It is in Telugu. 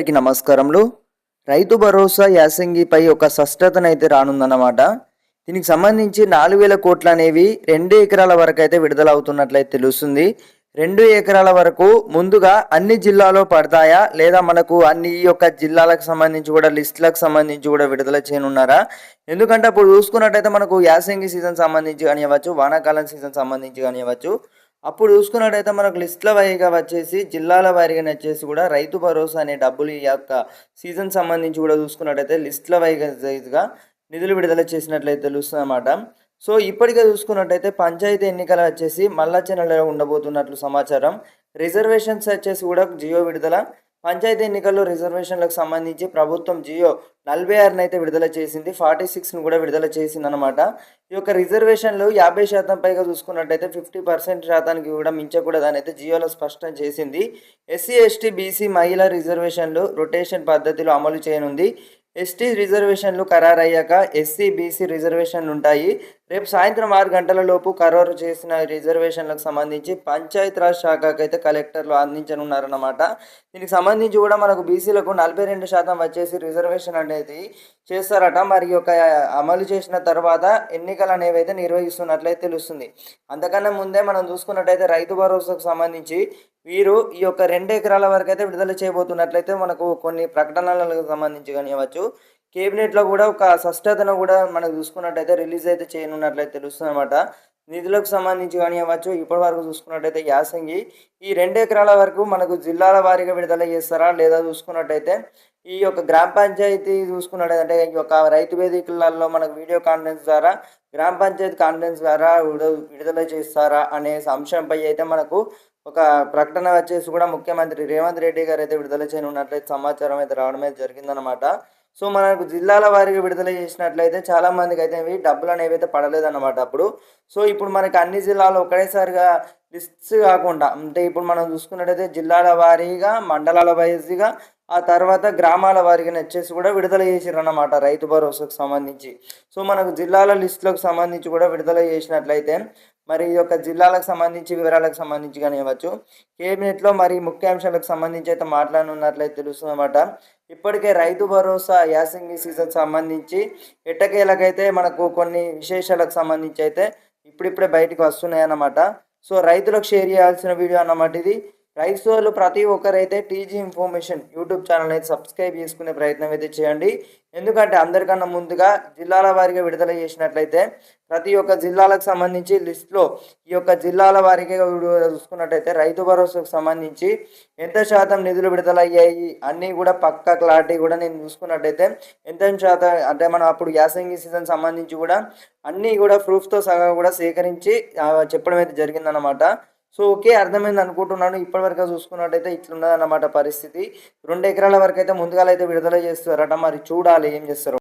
అందరికీ నమస్కారములు. రైతు భరోసా యాసంగిపై ఒక స్పష్టతనైతే రానుందన్నమాట. దీనికి సంబంధించి 4000 కోట్లు అనేవి 2 ఎకరాల వరకు అయితే విడుదల అవుతున్నట్లయితే తెలుస్తుంది. 2 ఎకరాల వరకు ముందుగా అన్ని జిల్లాలో పడతాయా? లేదా మనకు అన్ని ఈ యొక్క జిల్లాలకు సంబంధించి కూడా లిస్టులకు సంబంధించి కూడా విడుదల చేయనున్నారా? ఎందుకంటే అప్పుడు చూసుకున్నట్టయితే మనకు యాసంగి సీజన్ సంబంధించి కానివ్వచ్చు, వానాకాలం సీజన్ సంబంధించి కానివ్వచ్చు, అప్పుడు చూసుకున్నట్టయితే మనకు లిస్టుల వారీగా వచ్చేసి జిల్లాల వారీగా వచ్చేసి కూడా రైతు భరోసా అనే డబ్బులు ఈ యొక్క సీజన్ సంబంధించి కూడా చూసుకున్నట్టయితే లిస్టుల వైజ్గా నిధులు విడుదల చేసినట్లయితే తెలుస్తుంది అన్నమాట. సో ఇప్పటికే చూసుకున్నట్టయితే పంచాయతీ ఎన్నికలు వచ్చేసి మళ్ళొచ్చే నెలలో ఉండబోతున్నట్లు సమాచారం. రిజర్వేషన్స్ వచ్చేసి కూడా జియో విడుదల. పంచాయతీ ఎన్నికల్లో రిజర్వేషన్లకు సంబంధించి ప్రభుత్వం జియో 46 అయితే విడుదల చేసింది, 46ను కూడా విడుదల చేసిందనమాట. ఈ యొక్క రిజర్వేషన్లు 50% పైగా చూసుకున్నట్టయితే 50% శాతానికి కూడా మించకూడదని అయితే జియోలో స్పష్టం చేసింది. ఎస్సీ ఎస్టీ బీసీ మహిళా రిజర్వేషన్లు రొటేషన్ పద్ధతిలో అమలు చేయనుంది. ఎస్టీ రిజర్వేషన్లు ఖరారయ్యాక ఎస్సీ బీసీ రిజర్వేషన్లు ఉంటాయి. రేపు సాయంత్రం 6 గంటల లోపు ఖరారు చేసిన రిజర్వేషన్లకు సంబంధించి పంచాయతీరాజ్ శాఖకు అయితే కలెక్టర్లు అందించనున్నారన్నమాట. దీనికి సంబంధించి కూడా మనకు బీసీలకు 42% వచ్చేసి రిజర్వేషన్ అనేది చేస్తారట. మరి యొక్క అమలు చేసిన తర్వాత ఎన్నికలు అనేవి అయితే నిర్వహిస్తున్నట్లయితే తెలుస్తుంది. అంతకన్నా ముందే మనం చూసుకున్నట్టయితే రైతు భరోసాకు సంబంధించి వీరు ఈ యొక్క 2 ఎకరాల వరకు అయితే విడుదల చేయబోతున్నట్లయితే మనకు కొన్ని ప్రకటనలకు సంబంధించి కానివ్వచ్చు, కేబినెట్లో కూడా ఒక స్పష్టతను కూడా మనం చూసుకున్నట్టయితే రిలీజ్ అయితే చేయనున్నట్లయితే తెలుస్తుంది అనమాట. నిధులకు సంబంధించి కానివ్వచ్చు, ఇప్పటి వరకు చూసుకున్నట్టయితే యాసంగి ఈ 2 ఎకరాల వరకు మనకు జిల్లాల వారీగా విడుదల చేస్తారా లేదా చూసుకున్నట్టయితే ఈ యొక్క గ్రామ పంచాయతీ చూసుకున్నట్టయితే ఈ యొక్క రైతు వేదికలలో మనకు వీడియో కాన్ఫరెన్స్ ద్వారా గ్రామ పంచాయతీ కాన్ఫరెన్స్ ద్వారా విడుదల చేస్తారా అనే అంశంపై అయితే మనకు ఒక ప్రకటన వచ్చేసి కూడా ముఖ్యమంత్రి రేవంత్ రెడ్డి గారు అయితే విడుదల చేయనున్నట్లయితే సమాచారం అయితే రావడం అయితే జరిగిందనమాట. సో మనకు జిల్లాల వారీగా విడుదల చేసినట్లయితే చాలామందికి అయితే ఇవి డబ్బులు అనేవి అయితే పడలేదన్నమాట అప్పుడు. సో ఇప్పుడు మనకి అన్ని జిల్లాలు ఒకటేసారిగా లిస్ట్స్ కాకుండా అంటే ఇప్పుడు మనం చూసుకున్నట్టయితే జిల్లాల వారీగా మండలాల వైజ్గా ఆ తర్వాత గ్రామాల వారీగా వచ్చేసి కూడా విడుదల చేసిరన్నమాట రైతు భరోసాకు సంబంధించి. సో మనకు జిల్లాల లిస్టులకు సంబంధించి కూడా విడుదల చేసినట్లయితే మరి ఈ యొక్క జిల్లాలకు సంబంధించి వివరాలకు సంబంధించి కానివ్వచ్చు, కేబినెట్లో మరి ముఖ్యాంశాలకు సంబంధించి అయితే మాట్లాడనున్నట్లయితే తెలుస్తుందన్నమాట. ఇప్పటికే రైతు భరోసా యాసంగి సీజన్ సంబంధించి ఎట్టకేలకైతే మనకు కొన్ని విశేషాలకు సంబంధించి అయితే ఇప్పుడిప్పుడే బయటకు వస్తున్నాయి అన్నమాట. సో రైతులకు షేర్ చేయాల్సిన వీడియో అన్నమాట ఇది. రైతులు ప్రతి ఒక్కరైతే టీజీ ఇన్ఫర్మేషన్ యూట్యూబ్ ఛానల్ అయితే సబ్స్క్రైబ్ చేసుకునే ప్రయత్నం అయితే చేయండి. ఎందుకంటే అందరికన్నా ముందుగా జిల్లాల వారీగా విడుదల చేసినట్లయితే ప్రతి ఒక్క జిల్లాలకు సంబంధించి లిస్టులో ఈ యొక్క జిల్లాల వారీగా చూసుకున్నట్టయితే రైతు భరోసాకు సంబంధించి ఎంత శాతం నిధులు విడుదలయ్యాయి అన్నీ కూడా పక్కా క్లారిటీ కూడా నేను చూసుకున్నట్టయితే ఎంత శాతం అంటే మనం అప్పుడు యాసంగి సీజన్ సంబంధించి కూడా అన్నీ కూడా ప్రూఫ్తో సహా కూడా సేకరించి చెప్పడం అయితే జరిగిందన్నమాట. సో ఓకే, అర్థమైంది అనుకుంటున్నాను. ఇప్పటివరకు చూసుకున్నట్టయితే ఇట్లున్నదన్నమాట పరిస్థితి. 2 ఎకరాల వరకు అయితే ముందుగా అయితే విడుదల చేస్తారట. మరి చూడాలి ఏం చేస్తారో.